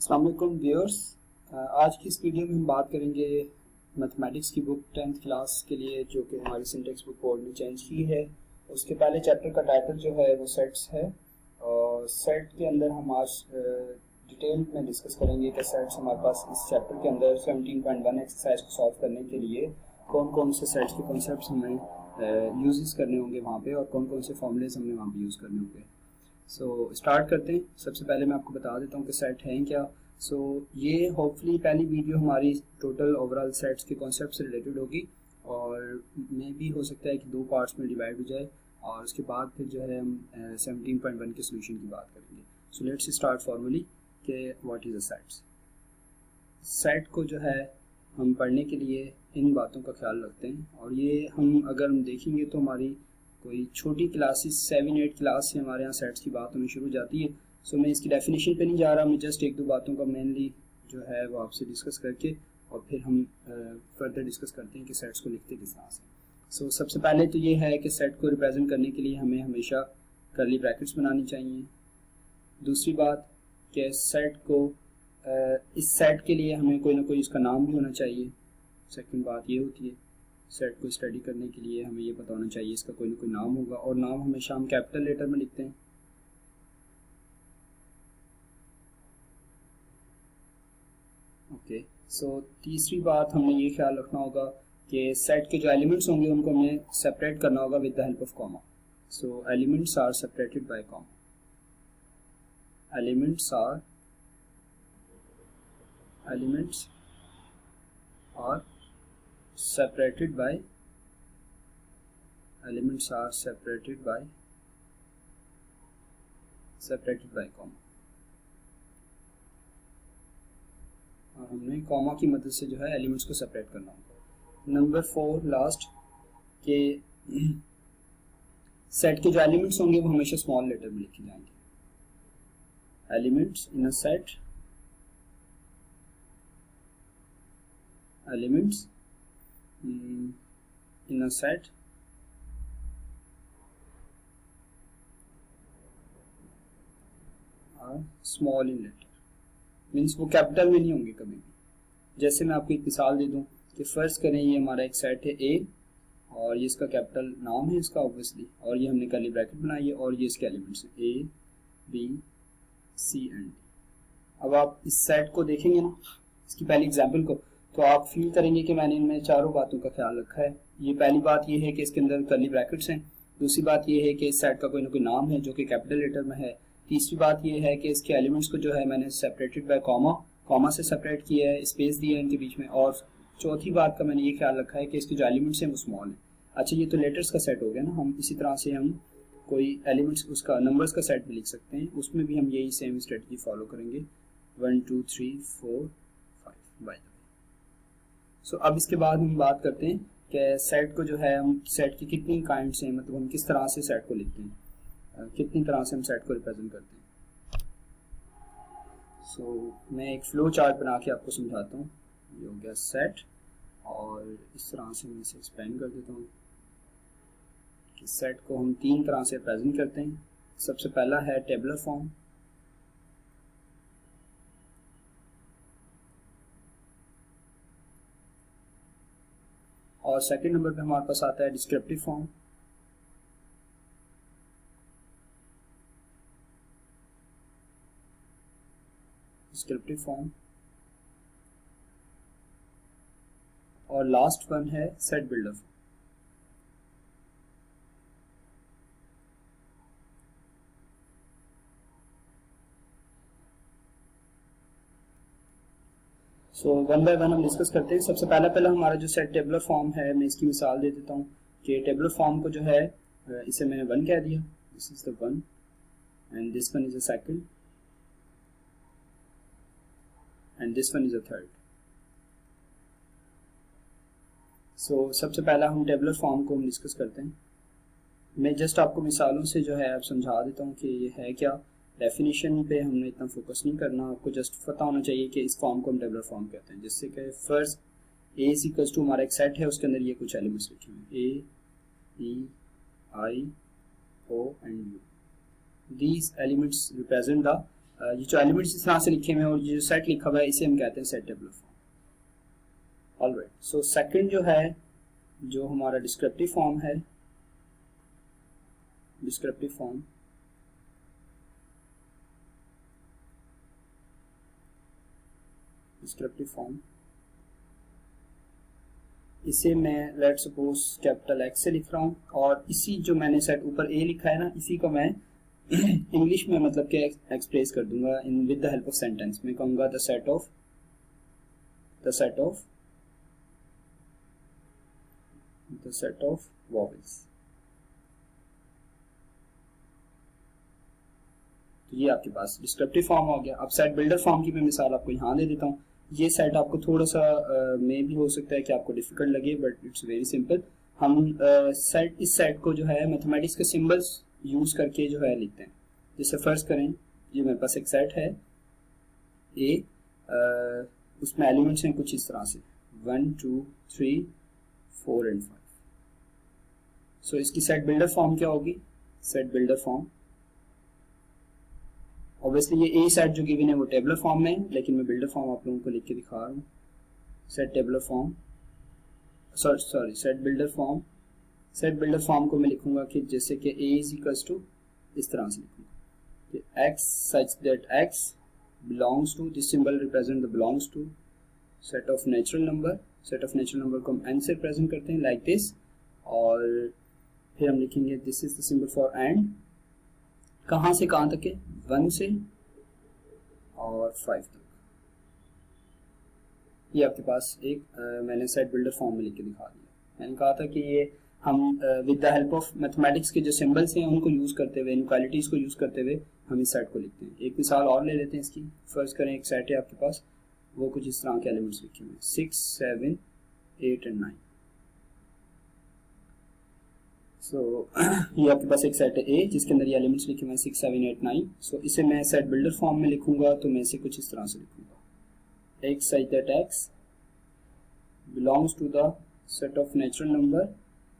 अस्सलाम वालेकुम व्यूअर्स। आज की इस वीडियो में हम बात करेंगे मैथमेटिक्स की बुक 10th क्लास के लिए जो कि हमारी सिंटेक्स बुक बोर्ड ने चेंज की है। उसके पहले चैप्टर का टाइटल जो है वो सेट्स है और सेट के अंदर हम आज डिटेल में डिस्कस करेंगे कि सेट्स हमारे पास इस चैप्टर के अंदर 17.1 एक्सरसाइज को सॉल्व करने के लिए कौन कौन से सेट्स के कॉन्सेप्ट्स हमें यूजेस करने होंगे वहाँ पे और कौन कौन से फॉर्मूलेज हमने वहाँ पे यूज़ करने होंगे। सो स्टार्ट करते हैं। सबसे पहले मैं आपको बता देता हूँ कि सेट हैं क्या। ये होपफुली पहली वीडियो हमारी टोटल ओवरऑल सेट्स के कॉन्सेप्ट से रिलेटेड होगी और मे भी हो सकता है कि 2 पार्ट्स में डिवाइड हो जाए और उसके बाद फिर जो है हम 17.1 के सोल्यूशन की बात करेंगे। सो लेट्स स्टार्ट फॉर्मली कि what is a sets. Set को जो है हम पढ़ने के लिए इन बातों का ख्याल रखते हैं और ये अगर हम देखेंगे तो हमारी कोई छोटी क्लासेस 7-8 क्लास से हमारे यहाँ सेट्स की बात होनी शुरू हो जाती है। सो मैं इसकी डेफिनेशन पे नहीं जा रहा, मैं जस्ट एक दो बातों का मेनली जो है वो आपसे डिस्कस करके और फिर हम फर्दर डिस्कस करते हैं कि सेट्स को लिखते किस तरह से। सो सबसे पहले तो ये है कि सेट को रिप्रेजेंट करने के लिए हमें हमेशा कर्ली ब्रैकेट्स बनानी चाहिए। दूसरी बात कि सेट को इस सेट के लिए हमें कोई ना कोई इसका नाम भी होना चाहिए। सेकंड बात ये होती है सेट को स्टडी करने के लिए हमें ये पता होना चाहिए इसका कोई ना कोई नाम होगा और नाम हमेशा हम कैपिटल लेटर में लिखते हैं। ओके, सो तीसरी बात हमें ये ख्याल रखना होगा कि सेट के जो एलिमेंट्स होंगे उनको हमें सेपरेट करना होगा with the help of comma. So elements are separated by comma. Elements are separated by comma और हमने कॉमा की मदद से जो है एलिमेंट्स को सेपरेट करना होगा। नंबर 4 लास्ट के सेट के जो एलिमेंट्स होंगे वो हमेशा स्मॉल लेटर में लिखे जाएंगे। Elements in a set are small in letter, means वो कैपिटल में नहीं होंगे कभी भी। जैसे मैं आपको एक मिसाल दे दूं कि फर्ज करें ये हमारा एक सेट है ए और ये इसका कैपिटल नाम है इसका ऑब्वियसली और ये हमने कर्ली ब्रैकेट बनाई है और ये इसके एलिमेंट्स हैं A B C and D. अब आप इस सेट को देखेंगे ना, इसकी पहली एग्जाम्पल को, तो आप फील करेंगे कि मैंने इनमें चारों बातों का ख्याल रखा है। ये पहली बात ये है कि इसके अंदर कर्ली ब्रैकेट्स हैं। दूसरी बात ये है कि इस सेट का कोई ना कोई नाम है जो कि कैपिटल लेटर में है। तीसरी बात ये है कि इसके एलिमेंट्स को जो है मैंने सेपरेटेड बाय कॉमा से सेपरेट किया है, स्पेस दिया है इनके बीच में। और चौथी बात का मैंने ये ख्याल रखा है कि इसके जो एलिमेंट्स हैं वो स्मॉल हैं। अच्छा, ये तो लेटर्स का सेट हो गया ना। हम इसी तरह से हम कोई एलिमेंट्स उसका नंबर्स का सेट भी लिख सकते हैं, उसमें भी हम यही सेम स्ट्रेटजी फॉलो करेंगे 1 2 3 4 5 बाय द वे। सो अब इसके बाद हम बात करते हैं कि सेट को जो है हम सेट की कितनी काइंड्स हैं, मतलब हम किस तरह से सेट को लिखते हैं, कितनी तरह से हम सेट को रिप्रेजेंट करते हैं। मैं एक फ्लो चार्ट बना के आपको समझाता हूँ। ये हो गया सेट और इस तरह से मैं इसे एक्सप्लेन कर देता हूँ कि सेट को हम 3 तरह से रिप्रेजेंट करते हैं। सबसे पहला है टेबुलर फॉर्म, और सेकंड नंबर पे हमारे पास आता है डिस्क्रिप्टिव फॉर्म, और लास्ट वन है set builder form. One by one हम डिस्कस करते हैं। सबसे पहला हमारा जो सेट टेबुलर फॉर्म है, मैं इसकी मिसाल दे देता हूँ कि टेबुलर फॉर्म को जो है इसे मैंने 1 कह दिया, this is the 1 and this one is the second and this one is the third. सबसे पहला हम टेबुलर फॉर्म को हम डिस्कस करते हैं। मैं जस्ट आपको मिसालों से जो है आप समझा देता हूँ कि ये है क्या। डेफिनेशन पे हमने इतना फोकस नहीं करना, आपको जस्ट पता होना चाहिए कि इस फॉर्म को हम टेबुलर फॉर्म कहते हैं। जिससे कि first A is equal to हमारा एक सेट है, उसके अंदर ये कुछ एलिमेंट्स लिखे हुए A E I O and U. These elements represent the ये जो एलिमेंट्स इस तरह से लिखे हुए हैं और ये जो सेट लिखा हुआ है इसे हम कहते हैं set tabular form. Alright, so second जो है, जो हमारा डिस्क्रिप्टिव फॉर्म है, डिस्क्रिप्टिव फॉर्म, डिस्क्रिप्टिव फॉर्म, इसे मैं लेट सपोज कैपिटल एक्स से लिख रहा हूँ और इसी जो मैंने सेट ऊपर ए लिखा है ना, इसी को मैं इंग्लिश में मतलब कि एक्सप्रेस कर दूंगा in with the help of sentence. मैं कहूंगा द सेट ऑफ वॉवेल्स। तो ये आपके पास डिस्क्रिप्टिव फॉर्म हो गया। अब सेट बिल्डर फॉर्म की मैं मिसाल आपको यहाँ दे देता हूँ। ये सेट आपको थोड़ा सा मे भी हो सकता है कि आपको डिफिकल्ट लगे, बट इट्स वेरी सिंपल। हम इस सेट को जो है मैथमेटिक्स के सिंबल्स यूज करके जो है लिखते हैं। जैसे फर्ज करें ये मेरे पास एक सेट है ए, उसमें एलिमेंट्स हैं कुछ इस तरह से 1 2 3 4 एंड 5। सो इसकी सेट बिल्डर फॉर्म क्या होगी? सेट बिल्डर फॉर्म, ऑब्वियसली ये ए सेट जो गिवन है वो टेबुलर फॉर्म में है, लेकिन मैं बिल्डर फॉर्म आप लोगों को लिख के दिखा रहा हूँ। Set tabular form, sorry set builder form. Set builder form को मैं लिखूंगा कि जैसे कि a इज इक्वल्स टू, इस तरह से लिखूंगा कि x such that x belongs to, this symbol represent the belongs to set of natural number। set of natural number को हम n से प्रेजेंट करते हैं like this, और फिर हम लिखेंगे this is the symbol for and। कहाँ से कहाँ तक है? 1 से और 5 तक। ये आपके पास एक मैंने सेट बिल्डर फॉर्म में लिख के दिखा दिया। मैंने कहा था कि ये हम with the help of mathematics के जो सिंबल्स हैं उनको यूज करते हुए, इनक्वालिटीज को यूज करते हुए हम इस सेट को लिखते हैं। एक मिसाल और ले लेते हैं इसकी। फर्ज करें एक सेट है आपके पास, वो कुछ इस तरह के एलिमेंट्स लिखे हुए हैं 6 7 8 एंड 9। सो ये आपके पास एक सेट है ए जिसके अंदर ये एलिमेंट्स लिखे हुए हैं 6 7 8 9। सो इसे मैं सेट बिल्डर फॉर्म में लिखूंगा तो मैं इसे कुछ इस तरह से लिखूंगा x such that x belongs to the set of natural number।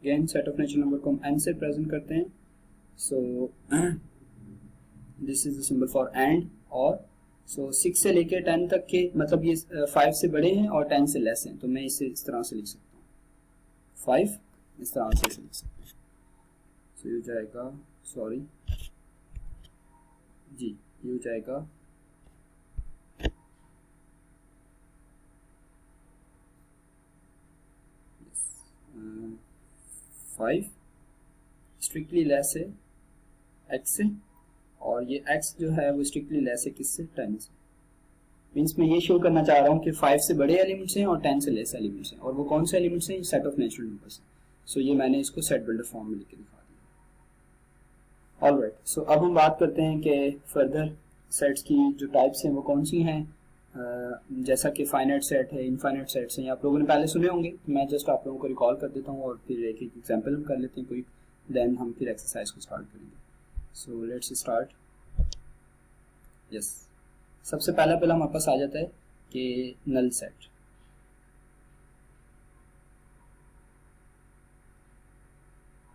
Again set of natural number को हम n से प्रेजेंट करते हैं। So this is the symbol for and. और सो 6 से लेके 10 तक के, मतलब ये 5 से बड़े हैं और 10 से लेस हैं, तो मैं इसे इस तरह से लिख सकता हूँ 5 इस तरह से लिख सकता हूँ। सो ये हो जाएगा, सॉरी जी, ये हो जाएगा 5 स्ट्रिक्टली लेस है x से, और ये x जो है वो स्ट्रिक्टली लेस है किससे? 10 से। मीन्स मैं ये शो करना चाह रहा हूँ कि 5 से बड़े एलिमेंट्स हैं और 10 से लेस एलिमेंट्स हैं, और वो कौन से एलिमेंट्स हैं? Set of natural numbers. So ये मैंने इसको सेट बिल्डर फॉर्म में लिख के दिखा दिया। ऑलराइट, सो अब हम बात करते हैं कि फर्दर सेट्स की जो टाइप्स हैं वो कौन सी हैं। जैसा कि फाइनाइट सेट है, इनफाइनाइट सेट्स हैं, आप लोगों ने पहले सुने होंगे, मैं जस्ट आप लोगों को रिकॉल कर देता हूँ और फिर एक एक एग्जांपल हम कर लेते हैं कोई, देन हम फिर एक्सरसाइज को स्टार्ट करेंगे। So let's start. यस, सबसे पहला हमारे पास आ जाता है कि नल सेट।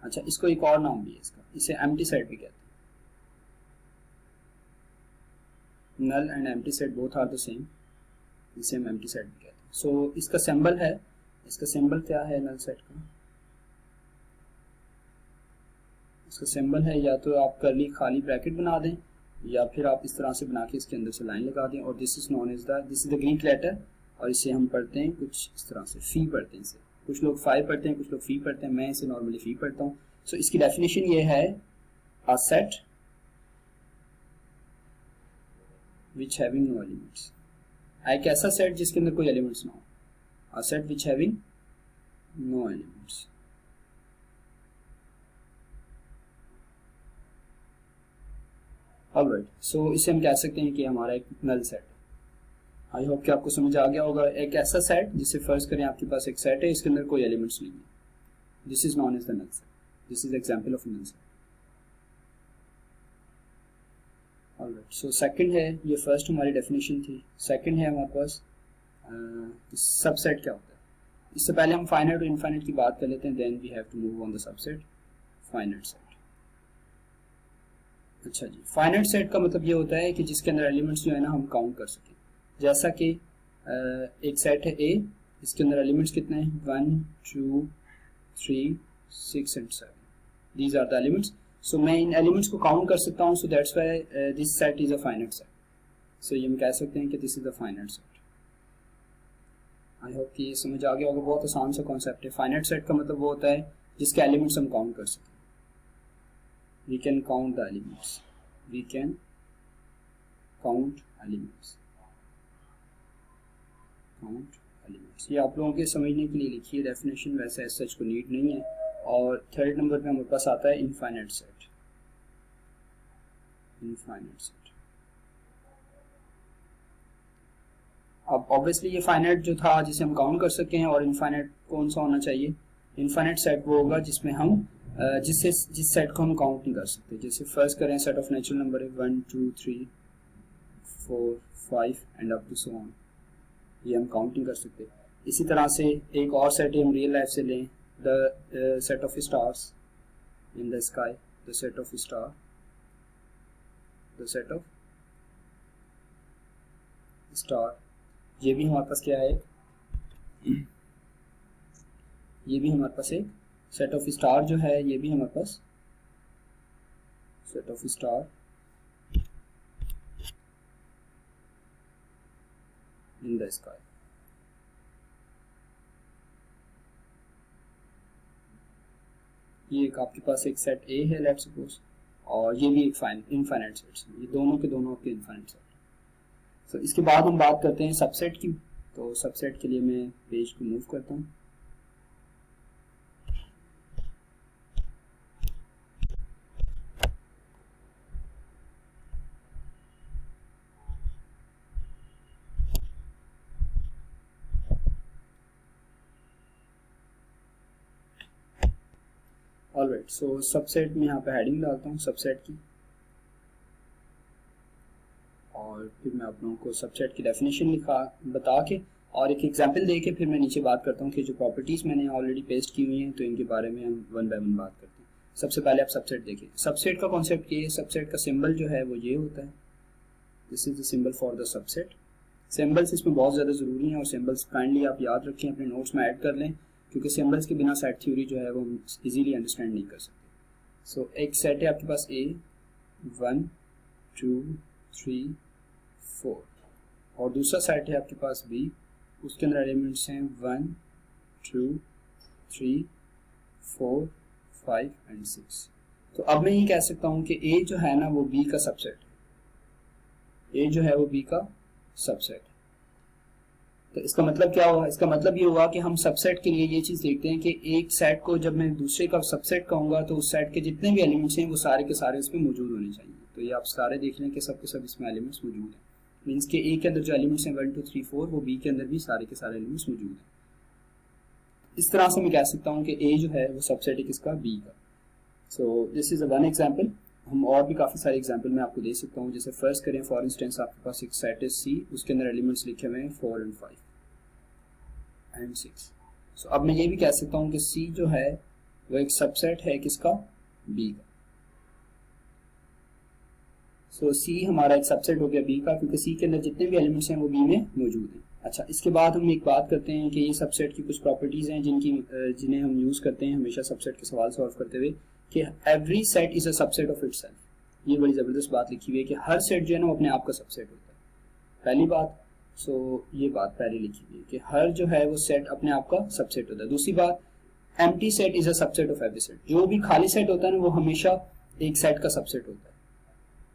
अच्छा, इसको एक और नाम भी है इसका, इसे एम्प्टी सेट भी कहते हैं। Null and empty set both are the same, इसे हम एम्प्टी सेट भी कहते हैं। सो इसका सिंबल है, इसका सिंबल क्या है नल सेट का? इसका सिंबल है या तो आप करली खाली ब्रैकेट बना दें, या फिर आप इस तरह से बना के इसके अंदर से लाइन लगा दें, और this is known as this is the Greek letter, और इसे हम पढ़ते हैं कुछ इस तरह से, फी पढ़ते हैं इसे। कुछ लोग फाई पढ़ते हैं, कुछ लोग फी पढ़ते हैं, मैं इसे नॉर्मली फी पढ़ता हूँ। सो इसकी डेफिनेशन ये है, a set which having no elements। एक ऐसा सेट जिसके अंदर कोई एलिमेंट्स ना हो, a set which having no elements। Alright, so इसे हम कह सकते हैं कि हमारा एक नल सेट है। आई होप कि आपको समझ आ गया होगा। एक ऐसा सेट जिसे फर्ज करें आपके पास एक सेट है, इसके अंदर कोई एलिमेंट्स नहीं है, this is known as the null set. This is example of null set. Alright, so second है, ये फर्स्ट हमारी डेफिनेशन थी। सेकंड है हमारे पास सबसेट क्या होता है। इससे पहले हम फाइनाइट और इनफाइनाइट की बात कर लेते हैं, then we have to move on the subset finite set. अच्छा जी, फाइनाइट सेट का मतलब ये होता है कि जिसके अंदर एलिमेंट्स जो है ना हम काउंट कर सकें। जैसा कि एक सेट है ए, इसके अंदर एलिमेंट्स कितने हैं, 1 2 3 6 and 7, these are the elements. So मैं इन एलिमेंट्स को काउंट कर सकता हूँ, so that's why this set is a finite set. So ये हम कह सकते हैं कि this is a finite set. I hope कि ये समझ आ गया होगा, बहुत आसान सा कॉन्सेप्ट है। फाइनाइट सेट का मतलब वो होता है जिसके एलिमेंट्स हम काउंट कर सकें। We can count the elements. We can count elements. Count elements. ये आप लोगों के समझने के लिए लिखी है डेफिनेशन, वैसे एज सच को नीड नहीं है। और थर्ड नंबर पे हमारे पास आता है इनफाइनाइट सेट। इनफाइनाइट सेट, अब ऑब्वियसली ये फाइनाइट जो था जिसे हम काउंट कर सके हैं, और इनफाइनाइट कौन सा होना चाहिए, इनफाइनाइट सेट वो होगा जिसमें हम जिस सेट को हम काउंट नहीं कर सकते। जैसे फर्ज करें सेट ऑफ नेचुरल नंबर है 1 2 3 4 5 and up to so on, ये हम काउंट नहीं कर सकते। इसी तरह से एक और सेट है, हम रियल लाइफ से लें, the set of stars in the sky, the set of star, the set of star, ये भी हमारे पास क्या है, ये भी हमारे पास एक सेट ऑफ स्टार जो है, ये भी हमारे पास set of star in the sky. ये एक आपके पास एक सेट ए है लेट्स सपोज, और ये भी एक इनफाइनाइट सेट्स, ये दोनों के दोनों आपके इनफाइनाइट सेट। तो इसके बाद हम बात करते हैं सबसेट की। तो सबसेट के लिए मैं पेज को मूव करता हूँ। ऑलराइट, सो सबसेट में यहाँ पे हेडिंग डालता हूँ सबसेट की, और फिर मैं आप लोगों को सबसेट की डेफिनेशन बता के और एक एग्जांपल दे के फिर मैं नीचे बात करता हूँ कि जो प्रॉपर्टीज मैंने ऑलरेडी पेस्ट की हुई हैं तो इनके बारे में हम वन बाय वन बात करते हैं। सबसे पहले आप सबसेट देखिए। सबसेट का कॉन्सेप्ट ये है, सबसेट का सिंबल जो है वो ये होता है, this is the symbol for the subset. Symbols इसमें बहुत ज़्यादा ज़रूरी हैं, और सिंबल्स काइंडली आप याद रखें, अपने नोट्स में ऐड कर लें, क्योंकि सिंबल्स के बिना सेट थ्योरी जो है वो हम इजीली अंडरस्टैंड नहीं कर सकते। सो एक सेट है आपके पास ए, 1 2 3 4, और दूसरा सेट है आपके पास बी, उसके अंदर एलिमेंट्स हैं 1 2 3 4 5 एंड 6। तो अब मैं ये कह सकता हूँ कि ए जो है ना वो बी का सबसेट है, ए जो है वो बी का सबसेट। तो इसका मतलब क्या हुआ, इसका मतलब ये हुआ कि हम सबसेट के लिए ये चीज देखते हैं कि एक सेट को जब मैं दूसरे का सबसेट कहूंगा तो उस सेट के जितने भी एलिमेंट्स हैं वो सारे के सारे इसमें मौजूद होने चाहिए। तो ये आप सारे देख लें कि सब के सब इसमें एलिमेंट्स मौजूद हैं, मीन्स के ए के अंदर जो एलिमेंट्स हैं 1 2 3 4 वो बी के अंदर भी सारे के सारे एलिमेंट्स मौजूद हैं। इस तरह से मैं कह सकता हूँ कि ए जो है वो सबसेट है किसका, बी का। So this is one example. हम और भी काफ़ी सारे एग्जाम्पल मैं आपको दे सकता हूँ। जैसे फर्स्ट करें फॉर इंस्टेंस, आपके पास एक सेट है सी, उसके अंदर एलिमेंट्स लिखे हुए हैं 4 एंड 5 एंड 6। सो अब मैं ये भी कह सकता हूँ कि सी जो है वो एक सबसेट है किसका, बी का। सो सी हमारा एक सबसेट हो गया बी का, क्योंकि सी के अंदर जितने भी एलिमेंट्स हैं वो बी में मौजूद हैं। अच्छा, इसके बाद हम एक बात करते हैं कि ये सबसेट की कुछ प्रॉपर्टीज हैं जिन्हें हम यूज करते हैं हमेशा सबसेट के सवाल सॉल्व करते हुए, कि every set is a subset of itself. ये बड़ी जबरदस्त बात लिखी हुई है कि हर सेट जो है ना वो अपने आप का सबसेट होता है, पहली बात। सो ये बात पहले लिखी हुई है कि हर जो है वो सेट अपने आप का सबसेट होता है। दूसरी बात, empty set is a subset of every set. जो भी खाली सेट होता है ना वो हमेशा एक सेट का सबसेट होता है,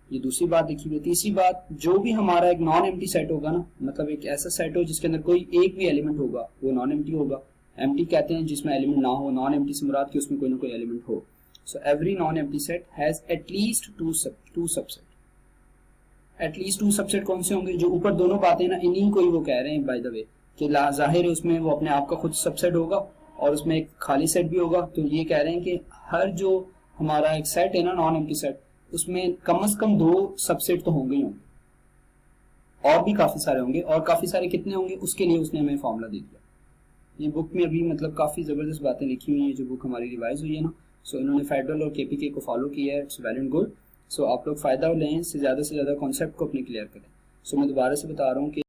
ये दूसरी बात लिखी हुई है। तीसरी बात, जो भी हमारा एक नॉन एम्प्टी सेट होगा ना, मतलब एक ऐसा सेट हो जिसके अंदर कोई एक भी एलिमेंट होगा वो नॉन एम्प्टी होगा। एम्प्टी कहते हैं जिसमें एलिमेंट ना हो, नॉन एम्प्टी से मुराद कि उसमें कोई ना कोई एलिमेंट हो। So every non empty set has at least to subset. At least 2 subset कौन से होंगे, जो ऊपर दोनों बातें ना इन्हीं को ही वो कह रहे हैं बाय द वे, कि जाहिर है उसमें वो अपने आप का खुद सबसेट होगा और उसमें एक खाली सेट भी होगा। तो ये कह रहे हैं कि हर जो हमारा एक सेट है ना नॉन एम्प्टी सेट, उसमें कम से कम 2 सबसेट तो होंगे ही होंगे, और भी काफी सारे होंगे। और काफी सारे कितने होंगे उसके लिए उसने हमें फॉर्मूला दे दिया। ये बुक में अभी मतलब काफी जबरदस्त बातें लिखी हुई है, जो बुक हमारी रिवाइज हुई है ना। सो इन्होंने फेडरल और केपीके को फॉलो किया है, इट्स वेल एंड गुड। सो आप लोग फ़ायदा लें, इससे ज़्यादा से ज़्यादा कॉन्सेप्ट को अपने क्लियर करें। सो मैं दोबारा से बता रहा हूँ कि